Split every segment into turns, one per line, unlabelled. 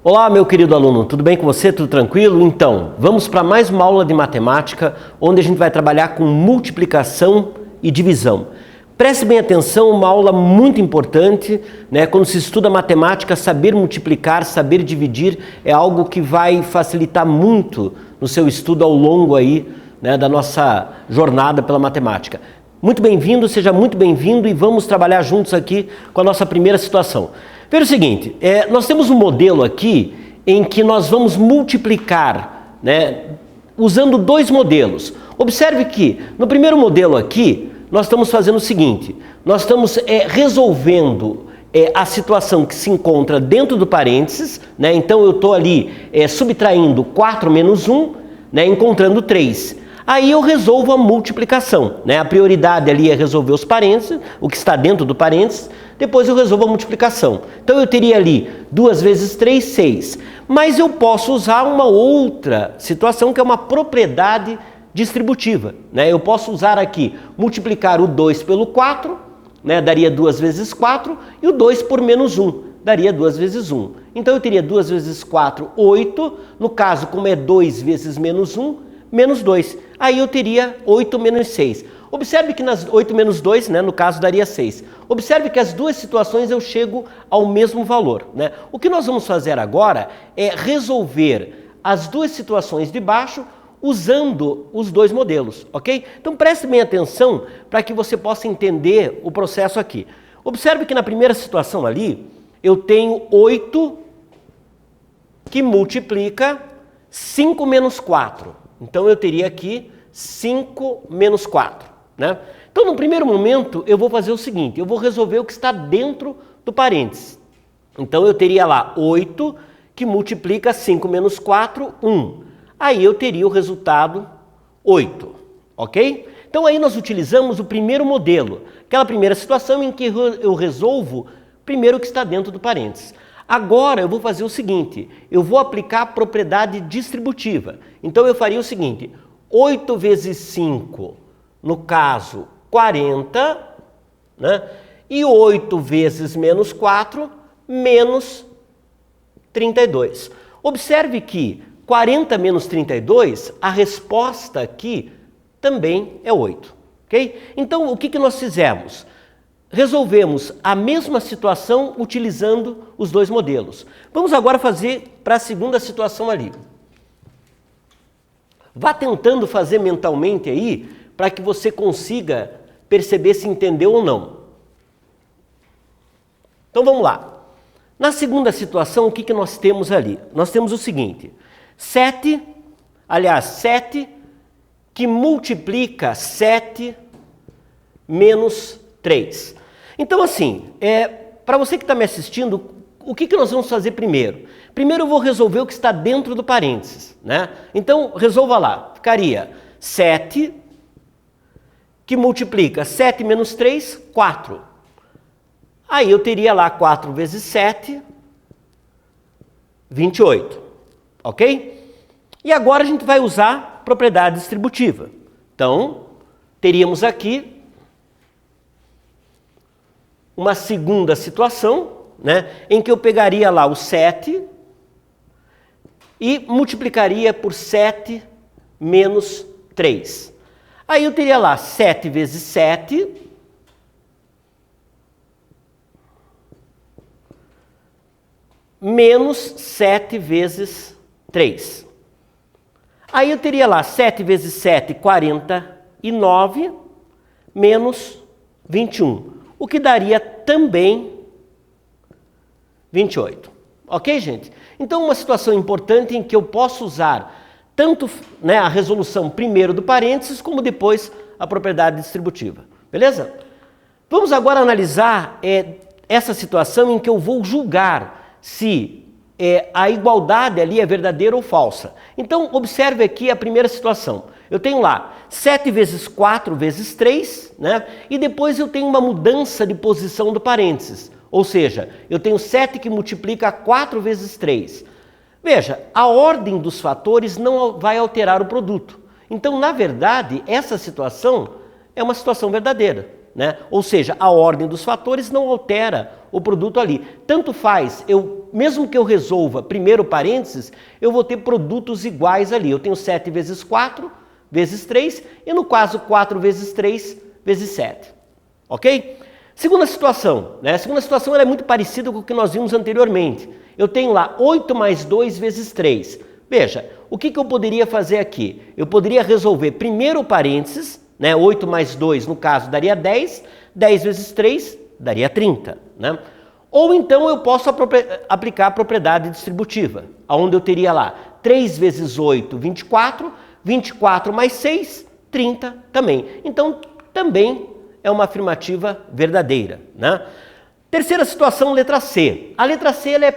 Olá, meu querido aluno, tudo bem com você? Tudo tranquilo? Então, vamos para mais uma aula de matemática, onde a gente vai trabalhar com multiplicação e divisão. Preste bem atenção, uma aula muito importante, né? Quando se estuda matemática, saber multiplicar, saber dividir é algo que vai facilitar muito no seu estudo ao longo aí, né, da nossa jornada pela matemática. Muito bem-vindo, seja muito bem-vindo e vamos trabalhar juntos aqui com a nossa primeira situação. Veja o seguinte, nós temos um modelo aqui em que nós vamos multiplicar, né, usando dois modelos. Observe que no primeiro modelo aqui, nós estamos fazendo o seguinte, nós estamos resolvendo a situação que se encontra dentro do parênteses, né, então eu estou ali subtraindo 4 menos 1, né, encontrando 3. Aí eu resolvo a multiplicação, né? A prioridade ali é resolver os parênteses, o que está dentro do parênteses, depois eu resolvo a multiplicação. Então eu teria ali 2 vezes 3, 6. Mas eu posso usar uma outra situação que é uma propriedade distributiva, né? Eu posso usar aqui, multiplicar o 2 pelo 4, né? Daria 2 vezes 4, e o 2 por menos 1, daria 2 vezes 1. Então eu teria 2 vezes 4, 8, no caso como é 2 vezes menos 1, menos 2. Aí eu teria 8 menos 6. Observe que nas 8 menos 2, né, no caso, daria 6. Observe que as duas situações eu chego ao mesmo valor, né? O que nós vamos fazer agora é resolver as duas situações de baixo usando os dois modelos, ok? Então preste bem atenção para que você possa entender o processo aqui. Observe que na primeira situação ali, eu tenho 8 que multiplica 5 menos 4. Então eu teria aqui 5 menos 4, né? Então no primeiro momento eu vou fazer o seguinte, eu vou resolver o que está dentro do parênteses. Então eu teria lá 8 que multiplica 5 menos 4, 1. Aí eu teria o resultado 8, ok? Então aí nós utilizamos o primeiro modelo, aquela primeira situação em que eu resolvo primeiro o que está dentro do parênteses. Agora eu vou fazer o seguinte, eu vou aplicar a propriedade distributiva. Então eu faria o seguinte, 8 vezes 5, no caso 40, né? E 8 vezes menos 4, menos 32. Observe que 40 menos 32, a resposta aqui também é 8, ok? Então o que nós fizemos? Resolvemos a mesma situação utilizando os dois modelos. Vamos agora fazer para a segunda situação ali. Vá tentando fazer mentalmente aí, para que você consiga perceber se entendeu ou não. Então vamos lá. Na segunda situação, o que nós temos ali? Nós temos o seguinte, 7 que multiplica 7 menos 3. Então, assim, para você que está me assistindo, o que nós vamos fazer primeiro? Primeiro eu vou resolver o que está dentro do parênteses, né? Então, resolva lá. Ficaria 7, que multiplica 7 menos 3, 4. Aí eu teria lá 4 vezes 7, 28, ok? E agora a gente vai usar propriedade distributiva. Então, teríamos aqui uma segunda situação, né, em que eu pegaria lá o 7 e multiplicaria por 7 menos 3. Aí eu teria lá 7 vezes 7, menos 7 vezes 3. Aí eu teria lá 7 vezes 7, 49, menos 21. O que daria também 28. Ok, gente? Então, uma situação importante em que eu posso usar tanto, né, a resolução primeiro do parênteses, como depois a propriedade distributiva. Beleza? Vamos agora analisar essa situação em que eu vou julgar se a igualdade ali é verdadeira ou falsa. Então, observe aqui a primeira situação. Eu tenho lá 7 vezes 4 vezes 3, né? E depois eu tenho uma mudança de posição do parênteses. Ou seja, eu tenho 7 que multiplica 4 vezes 3. Veja, a ordem dos fatores não vai alterar o produto. Então, na verdade, essa situação é uma situação verdadeira, né? Ou seja, a ordem dos fatores não altera o produto ali. Tanto faz eu mesmo que eu resolva primeiro parênteses, eu vou ter produtos iguais ali. Eu tenho 7 vezes 4 vezes 3 e no caso 4 vezes 3 vezes 7. Ok? Segunda situação, né? A segunda situação ela é muito parecida com o que nós vimos anteriormente. Eu tenho lá 8 mais 2 vezes 3. Veja, o que eu poderia fazer aqui? Eu poderia resolver primeiro o parênteses, né? 8 mais 2 no caso daria 10, 10 vezes 3 daria 30, né? Ou então eu posso aplicar a propriedade distributiva, onde eu teria lá 3 vezes 8, 24, 24 mais 6, 30 também. Então, também é uma afirmativa verdadeira, né? Terceira situação, letra C. A letra C ela é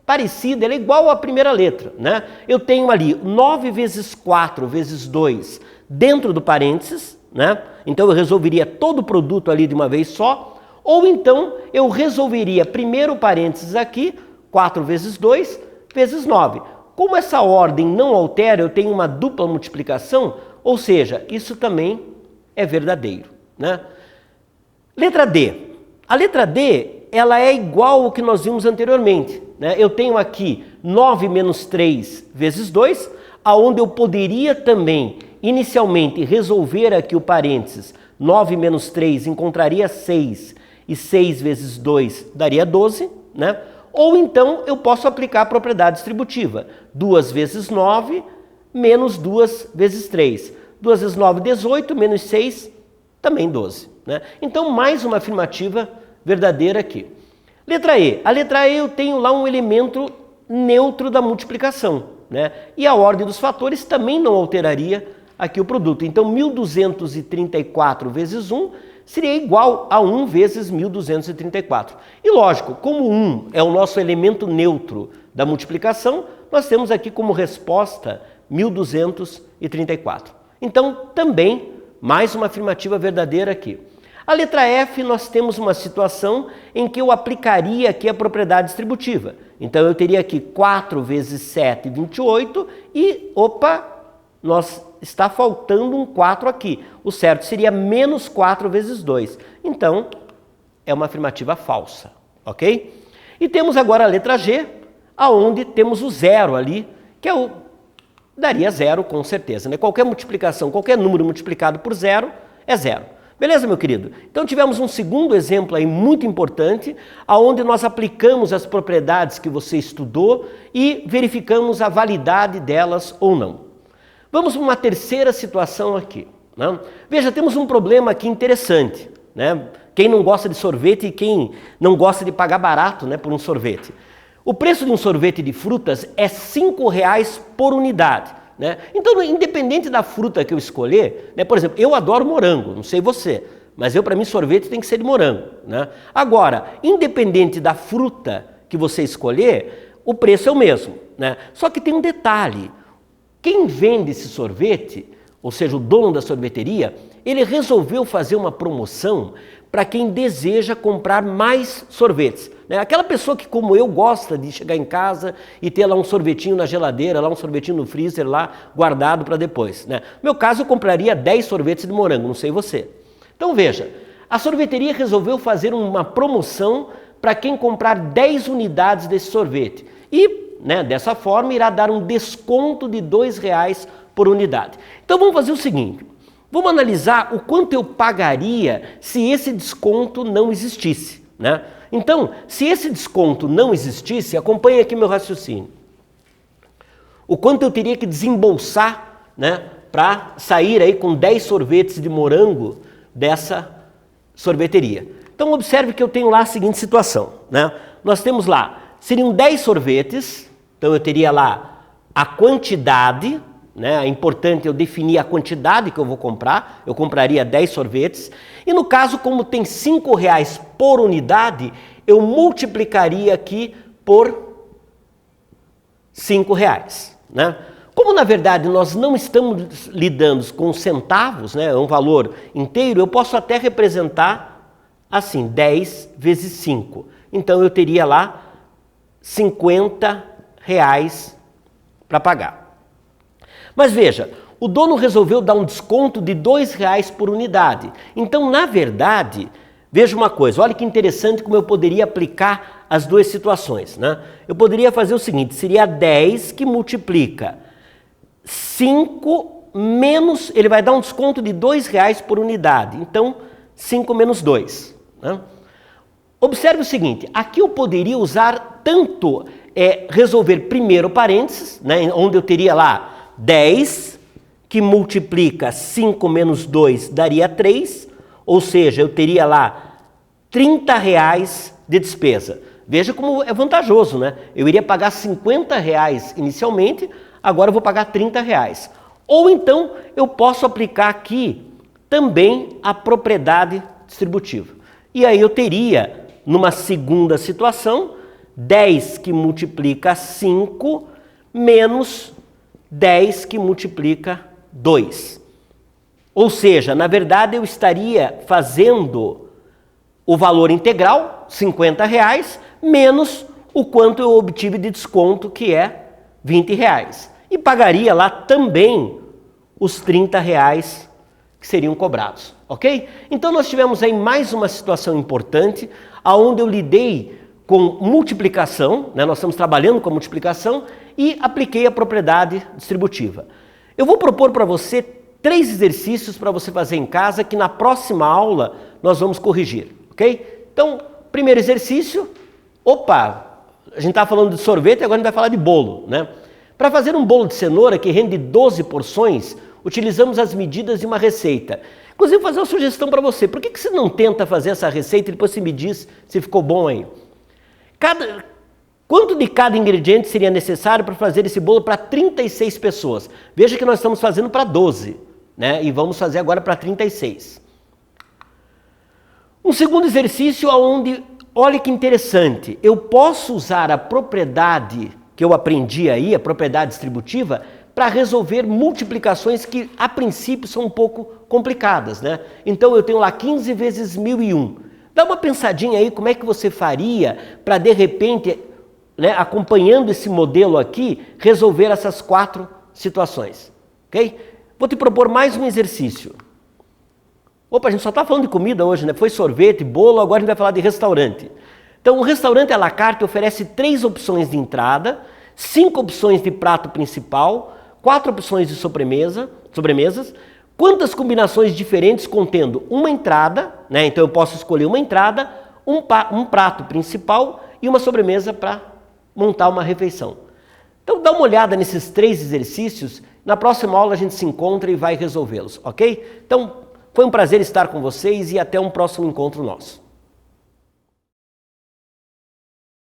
parecida, ela é igual à primeira letra, né? Eu tenho ali 9 vezes 4 vezes 2 dentro do parênteses, né? Então eu resolveria todo o produto ali de uma vez só. Ou então eu resolveria primeiro o parênteses aqui, 4 vezes 2 vezes 9. Como essa ordem não altera, eu tenho uma dupla multiplicação, ou seja, isso também é verdadeiro, né? Letra D. A letra D, ela é igual ao que nós vimos anteriormente, né? Eu tenho aqui 9 menos 3 vezes 2, aonde eu poderia também inicialmente resolver aqui o parênteses. 9 menos 3 encontraria 6 e 6 vezes 2 daria 12, né? Ou então eu posso aplicar a propriedade distributiva. 2 vezes 9 menos 2 vezes 3. 2 vezes 9, 18, menos 6, também 12, né? Então, mais uma afirmativa verdadeira aqui. Letra E. A letra E eu tenho lá um elemento neutro da multiplicação, né? E a ordem dos fatores também não alteraria aqui o produto. Então, 1.234 vezes 1 seria igual a 1 vezes 1.234. E lógico, como 1 é o nosso elemento neutro da multiplicação, nós temos aqui como resposta 1.234. Então, também, mais uma afirmativa verdadeira aqui. A letra F, nós temos uma situação em que eu aplicaria aqui a propriedade distributiva. Então, eu teria aqui 4 vezes 7, 28 e, está faltando um 4 aqui. O certo seria menos 4 vezes 2. Então, é uma afirmativa falsa, ok? E temos agora a letra G, aonde temos o zero ali, que daria zero com certeza, né? Qualquer multiplicação, qualquer número multiplicado por zero é zero. Beleza, meu querido? Então tivemos um segundo exemplo aí muito importante, aonde nós aplicamos as propriedades que você estudou e verificamos a validade delas ou não. Vamos para uma terceira situação aqui, né? Veja, temos um problema aqui interessante, né? Quem não gosta de sorvete e quem não gosta de pagar barato, né, por um sorvete. O preço de um sorvete de frutas é R$ 5,00 por unidade, né? Então, independente da fruta que eu escolher, né, por exemplo, eu adoro morango, não sei você, mas para mim sorvete tem que ser de morango, né? Agora, independente da fruta que você escolher, o preço é o mesmo, né? Só que tem um detalhe. Quem vende esse sorvete, ou seja, o dono da sorveteria, ele resolveu fazer uma promoção para quem deseja comprar mais sorvetes, né? Aquela pessoa que, como eu, gosta de chegar em casa e ter lá um sorvetinho na geladeira, lá um sorvetinho no freezer, lá guardado para depois, né? No meu caso, eu compraria 10 sorvetes de morango, não sei você. Então veja, a sorveteria resolveu fazer uma promoção para quem comprar 10 unidades desse sorvete e, né, dessa forma, irá dar um desconto de R$ 2,00 por unidade. Então vamos fazer o seguinte, vamos analisar o quanto eu pagaria se esse desconto não existisse, né? Então, se esse desconto não existisse, acompanhe aqui meu raciocínio. O quanto eu teria que desembolsar, né, para sair aí com 10 sorvetes de morango dessa sorveteria. Então observe que eu tenho lá a seguinte situação, né? Nós temos lá, seriam 10 sorvetes, então eu teria lá a quantidade, né? É importante eu definir a quantidade que eu vou comprar, eu compraria 10 sorvetes, e no caso, como tem R$ 5,00 por unidade, eu multiplicaria aqui por R$ 5,00, né? Como na verdade nós não estamos lidando com centavos, né? É um valor inteiro, eu posso até representar assim, 10 vezes 5. Então eu teria lá R$ 50,00 para pagar. Mas veja, o dono resolveu dar um desconto de R$ 2,00 por unidade. Então, na verdade, Veja uma coisa, olha que interessante como eu poderia aplicar as duas situações, né? Eu poderia fazer o seguinte, seria 10 que multiplica 5 menos, ele vai dar um desconto de R$2 por unidade, então 5 menos 2. Né? Observe o seguinte, aqui eu poderia usar tanto, resolver primeiro parênteses, né, onde eu teria lá 10 que multiplica 5 menos 2 daria 3, ou seja, eu teria lá R$30 de despesa. Veja como é vantajoso, né? Eu iria pagar R$50 inicialmente, agora eu vou pagar R$30. Ou então eu posso aplicar aqui também a propriedade distributiva. E aí eu teria, numa segunda situação, 10 que multiplica 5 menos 10 que multiplica 2. Ou seja, na verdade eu estaria fazendo o valor integral, R$50, menos o quanto eu obtive de desconto, que é R$20. E pagaria lá também os R$30 que seriam cobrados, ok? Então nós tivemos aí mais uma situação importante, onde eu lidei com multiplicação, né? Nós estamos trabalhando com a multiplicação e apliquei a propriedade distributiva. Eu vou propor para você 3 exercícios para você fazer em casa, que na próxima aula nós vamos corrigir, ok? Então, primeiro exercício, a gente estava falando de sorvete, agora a gente vai falar de bolo, né? Para fazer um bolo de cenoura que rende 12 porções, utilizamos as medidas de uma receita. Inclusive, vou fazer uma sugestão para você. Por que você não tenta fazer essa receita e depois você me diz se ficou bom aí? Quanto de cada ingrediente seria necessário para fazer esse bolo para 36 pessoas? Veja que nós estamos fazendo para 12, né? E vamos fazer agora para 36. Um segundo exercício onde, olha que interessante, eu posso usar a propriedade que eu aprendi aí, a propriedade distributiva, para resolver multiplicações que, a princípio, são um pouco complicadas, né? Então, eu tenho lá 15 vezes 1001. Dá uma pensadinha aí como é que você faria para, de repente, né, acompanhando esse modelo aqui, resolver essas 4 situações, ok? Vou te propor mais um exercício. A gente só está falando de comida hoje, né? Foi sorvete, bolo, agora a gente vai falar de restaurante. Então, o restaurante à la carte oferece 3 opções de entrada, 5 opções de prato principal, 4 opções de sobremesas, quantas combinações diferentes contendo uma entrada, né? Então eu posso escolher uma entrada, um prato principal e uma sobremesa para montar uma refeição. Então dá uma olhada nesses 3 exercícios, na próxima aula a gente se encontra e vai resolvê-los, ok? Então foi um prazer estar com vocês e até um próximo encontro nosso.